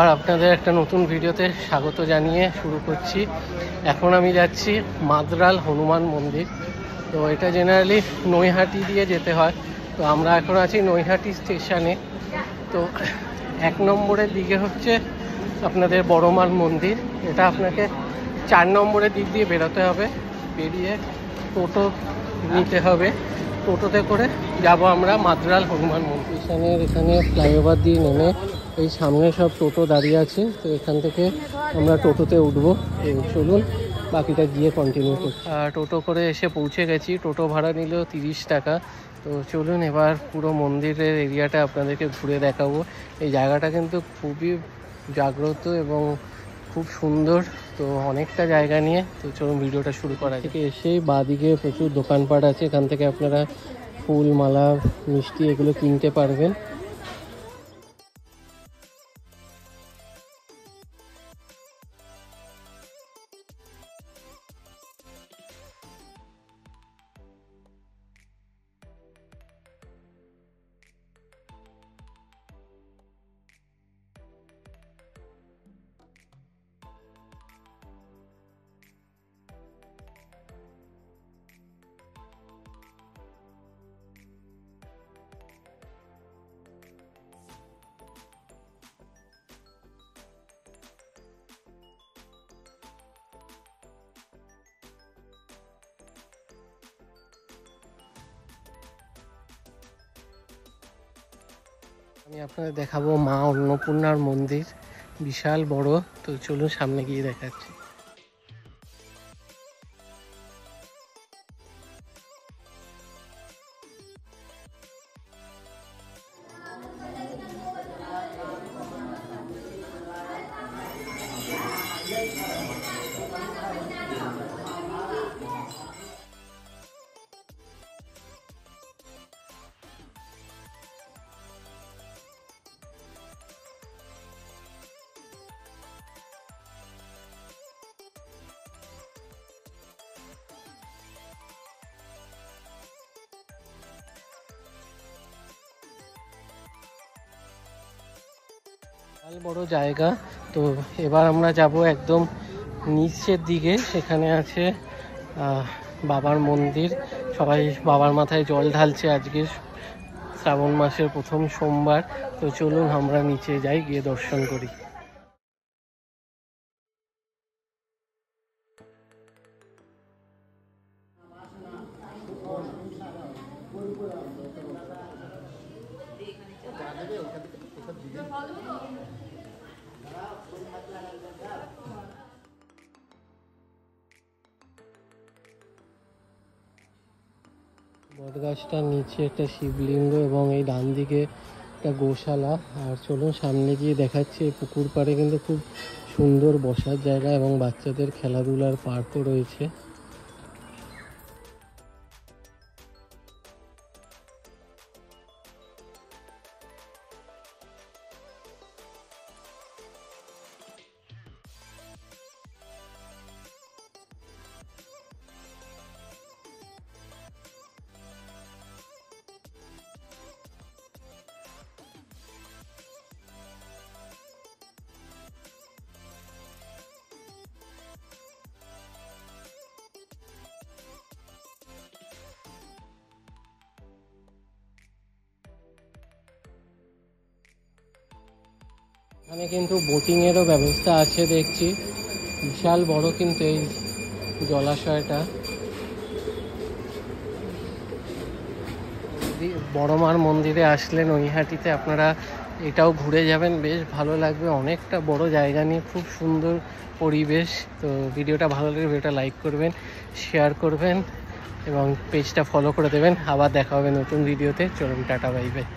আর আপনাদের একটা নতুন ভিডিওতে স্বাগত জানিয়ে শুরু করছি। এখন আমি যাচ্ছি মাদ্রাল হনুমান মন্দির। তো এটা জেনারেলি নৈহাটি দিয়ে যেতে হয়। তো আমরা এখন আছি নৈহাটি স্টেশনে। তো 1 নম্বরের দিকে হচ্ছে আপনাদের বড়মার মন্দির। এটা আপনাকে 4 নম্বরের দিক দিয়ে বেরোতে হবে, বেরিয়ে টোটো নিতে হবে। টোটোতে করে যাব আমরা মাদ্রাল হনুমান মন্দির। এখানে ফ্লাইওভার দিয়ে নেমে এই সামনে সব টোটো দাঁড়িয়ে আছে। তো এখান থেকে আমরা টোটোতে উঠবো। চলুন বাকিটা গিয়ে কন্টিনিউ করছি। টোটো করে এসে পৌঁছে গেছি। টোটো ভাড়া নিল 30 টাকা। তো চলুন এবার পুরো মন্দিরের এরিয়াটা আপনাদেরকে ঘুরে দেখাবো। এই জায়গাটা কিন্তু খুবই জাগ্রত এবং খুব সুন্দর। তো অনেকটা জায়গা নিয়ে তো চলুন ভিডিওটা শুরু করা থেকে এসেই বাঁদিকে প্রচুর দোকানপাট আছে। এখান থেকে আপনারা ফুল, মালা, মিষ্টি এগুলো কিনতে পারবেন। আমি আপনাদের দেখাবো মা অন্নপূর্ণার মন্দির, বিশাল বড়। তো চলুন সামনে গিয়ে দেখাচ্ছি। বড় জায়গা। তো এবার আমরা যাব একদম নিচের দিকে। সেখানে আছে বাবার মন্দির। সবাই বাবার মাথায় জল ঢালছে। আজকে শ্রাবণ মাসের প্রথম সোমবার। তো চলুন আমরা নিচে যাই, গিয়ে দর্শন করি। বটগাছটার নিচে একটা শিবলিঙ্গ এবং এই ডান দিকে একটা গোশালা। আর চলুন সামনে গিয়ে দেখাচ্ছি। এই পুকুর পাড়ে কিন্তু খুব সুন্দর বসার জায়গা এবং বাচ্চাদের খেলাধুলার পার্কও রয়েছে। এখানে কিন্তু বোটিং এরও ব্যবস্থা আছে দেখছি। বিশাল বড় কিন্তু এই জলাশয়টা। বড়মার মন্দিরে আসলে নৈহাটিতে আপনারা এটাও ঘুরে যাবেন, বেশ ভালো লাগবে। অনেকটা বড় জায়গা নিয়ে খুব সুন্দর পরিবেশ। তো ভিডিওটা ভালো লাগলে ভিডিওটা লাইক করবেন, শেয়ার করবেন এবং পেজটা ফলো করে দেবেন। আবার দেখা হবে নতুন ভিডিওতে। চলুন টাটা, বাই বাই।